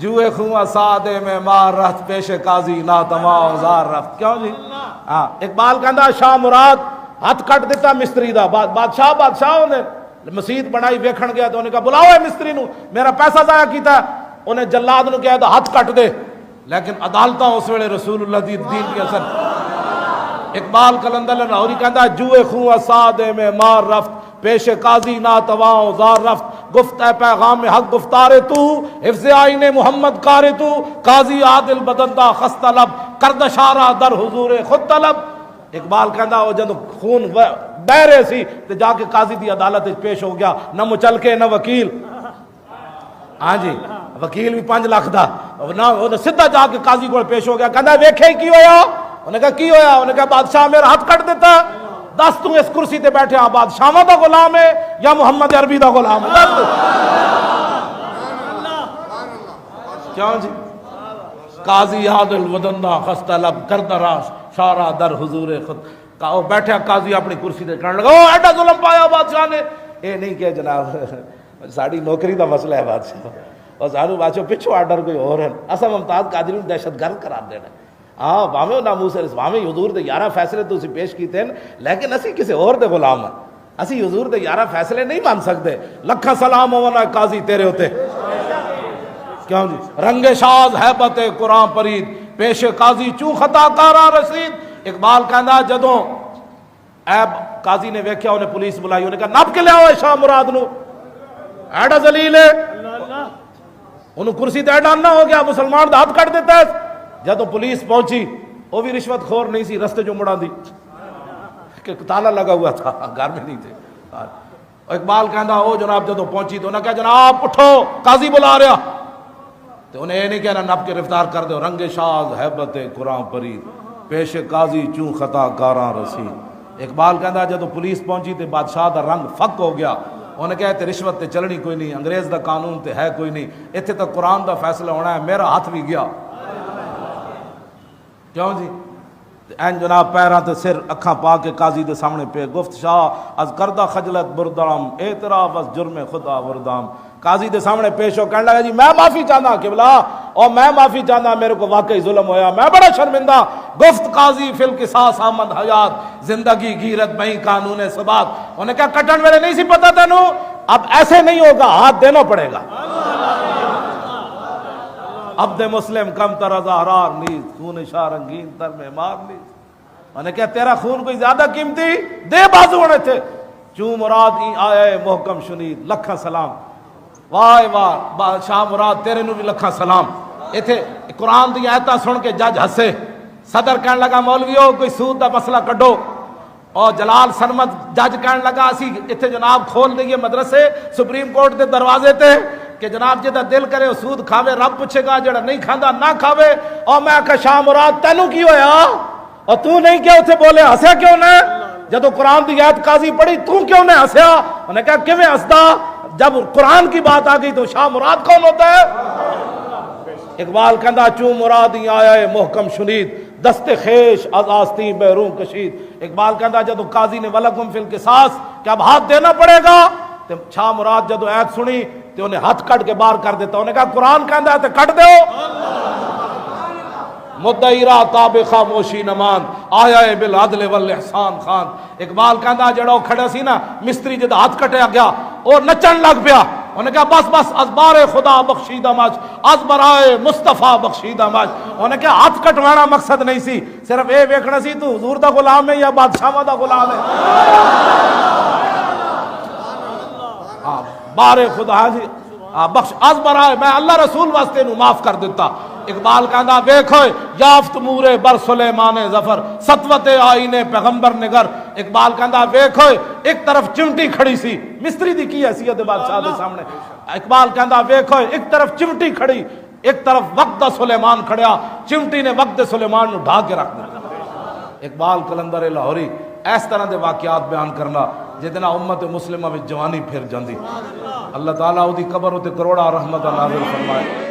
جوئے خواہ سادے میں مار رہت پیش قاضی ناتما اوزار رفت. کیوں جی؟ ہاں اقبال کہندا شاہ مراد ہاتھ کٹ دیتا مستری دا. بادشاہ نے مسیت بنائی ویکھن گیا تو انہیں کہا بلاؤ اے مستری نو میرا پیسہ ضائع کیتا. انہیں جلاد نو کہا تھا ہاتھ کٹ دے، لیکن عدالتاں اس ویلے رسول اللہ دی دین کی اثر. اقبال قلندر لاہوری کہندا جوئے خواہ سادے میں مار رفت پیش قاضی ناتواں زار رفت. گفت اے پیغام حق گفتار تو حفظ آئین محمد کار تو قاضی عادل بدندہ خست طلب کرد شارہ در حضور خود طلب. اقبال کہندا وہ جدو خون بہ رہے سی تے جا کے قاضی دی عدالت پیش ہو گیا، نہ مچلکے نہ وکیل. ہاں جی وکیل بھی 5 لاکھ دا نہ سیدھا جا کے قاضی کو پیش ہو گیا. کہندا ویکھے کی ہویا؟ انہیں کہا کی ہویا؟ انہیں کہا بادشاہ میرا ہاتھ کٹ دیتا. دس تو اس کرسی تے بیٹھے ہاں بادشاہاں دا غلام ہے یا محمد عربی دا غلام ہے؟ کیوں جی؟ قاضی عادل ودندہ خست طلب کرد شارہ در حضور خود. وہ بیٹھا قاضی اپنی کرسی تے کہنے لگا او ایڈا ظلم پایا بادشاہ نے. اے نہیں کہ جناب ساڑی نوکری دا مسئلہ ہے بادشاہ، اور سانو بادشاہ پچھو آرڈر کوئی اور ہے. اساں ممتاز قادری نوں دہشت گرد قرار دینا. ہاں باویں ناموس باویں حضور دے 11 فیصلے تو اسی پیش کیتے ہیں، لیکن اسی کسی اور دے غلام ہیں. اسی حضور دے 11 فیصلے نہیں مان سکتے. لکھا سلام ہونا قاضی تیرے ہوتے. کیوں جی؟ رنگ شاز ہیبت قرآن پرید پیش قاضی چوں خطا کارا رسید. اقبال کہندا جدوں ایب قاضی نے ویکھیا انہیں پولیس بلائی، انہیں کہا نپ کے لے آؤ شاہ مراد نو، ایڈا ذلیل ہے. انہوں کرسی تے ایڈا نہ ہو گیا مسلمان دا ہاتھ کٹ دیتا ہے. جدو پولیس پہنچی وہ بھی رشوت خور نہیں سی، رستے جو مڑا دی کہ تالا لگا ہوا تھا، گھر میں نہیں تھے. اقبال کہندا او جناب جدو پہنچی تو انہوں نے کہا جناب اٹھو قاضی بلا رہا. تو انہیں یہ نہیں کہنا نپ کے گرفتار کر دو. رنگ شاز ہیبت قرآن پرید پیش قاضی چوں خطا کاراں رسید. اقبال کہندا جدو پولیس پہنچی تو بادشاہ دا رنگ فک ہو گیا. انہیں کہا تے رشوت تے چلنی کوئی نہیں، انگریز دا قانون تے ہے کوئی نہیں، اتنے تک قرآن دا فیصلہ ہونا ہے. میرا ہاتھ بھی گیا. کیوں جی؟ این جناب پیراں تے سر اکھاں پا کے قاضی دے سامنے پہ گفت شاہ از کردہ خجلت بردام اعتراف از جرم خدا وردام. قاضی دے سامنے پیش ہو کہنے لگا جی میں معافی چاہتا قبلہ، اور میں معافی چاہتا میرے کو واقعی ظلم ہویا، میں بڑا شرمندہ. گفت قاضی فی القصاص آمد حیات زندگی گیرت بہی قانون ثبات. انہیں کہا کٹن میرے نہیں سی پتا تینوں، اب ایسے نہیں ہوگا، ہاتھ دینا پڑے گا. عبد مسلم کم تر ازہرار نیز خون شاہ رنگین تر میں مار نیز. انہیں کہا تیرا خون کوئی زیادہ قیمتی دے بازو ہونے تھے. چوں مراد ای آئے محکم شنید لکھا سلام. واہ واہ شاہ مراد تیرے نو بھی لکھا سلام. ایتھے قرآن دی آیتاں سن کے جج ہسے. صدر کہنے لگا مولویو کوئی سود دا مسئلہ کڈو. اور جلال سرمد جج کہنے لگا اسی ایتھے جناب کھول دئیے مدرسے سپریم کورٹ دے دروازے تے کہ جناب جدا دل کرے سود کھاوے رب پوچھے گا، جڑا نہیں کھاندا نہ کھاوے. اور میں کہ شاہ مراد تینوں کی ہویا اور تو نہیں کیا اتھے بولے ہسیا کیوں نے؟ جدو قرآن دی آیت قاضی پڑھی تو کیوں نے ہسیا؟ انہوں نے کہا کیویں ہسدا؟ جب قرآن کی بات آ گئی تو شاہ مراد کون ہوتا ہے؟ اقبال کہندا چوں مراد ہی آیا ہے محکم شنید دست خیش از آستین بیرون کشید. اقبال کہندا جدو قاضی نے ولکم فی القصاص کہ اب ہاتھ دینا پڑے گا، تو شاہ مراد جدو آیت سنی تو انہیں ہاتھ کٹ کے باہر کر دیتا. انہیں کہا قرآن کہندا ہے تو کٹ دیو. مدعی را تاب خاموشی نمان آیا ہے بالعدل والاحسان خان. اقبال کہندا جڑا کھڑا سی نا مستری جدا ہاتھ کٹیا گیا اور نچن لگ پیا. انہیں کہا بس بس از بار خدا بخشیدہ مجھ از برائے مصطفیٰ بخشیدہ مجھ. انہیں کہا ہاتھ کٹوانا مقصد نہیں سی، صرف اے ویکھنا سی تو حضور دا غلام ہے یا بادشاہ دا غلام ہے. بار خدا جی بخش از برائے میں اللہ رسول واسطے نو معاف کر دیتا. اقبال کہندا ویکھو یافت مورے بر سلیمان ظفر سطوت آئین پیغمبر نگر. اقبال کہندا ویکھو ایک طرف چمٹی کھڑی سی، مستری دی کی حیثیت بادشاہ دے سامنے. اقبال کہندا ویکھو ایک طرف چمٹی کھڑی ایک طرف وقت سلیمان کھڑیا، چمٹی نے وقت سلیمان نو ڈھا کے رکھ دیا. اقبال قلندر لاہوری اس طرح دے واقعات بیان کرنا جتنا امت مسلمہ وچ جوانی پھر جاندی. اللہ تعالیٰ دی قبر تے کروڑا رحمت نازل فرمائے.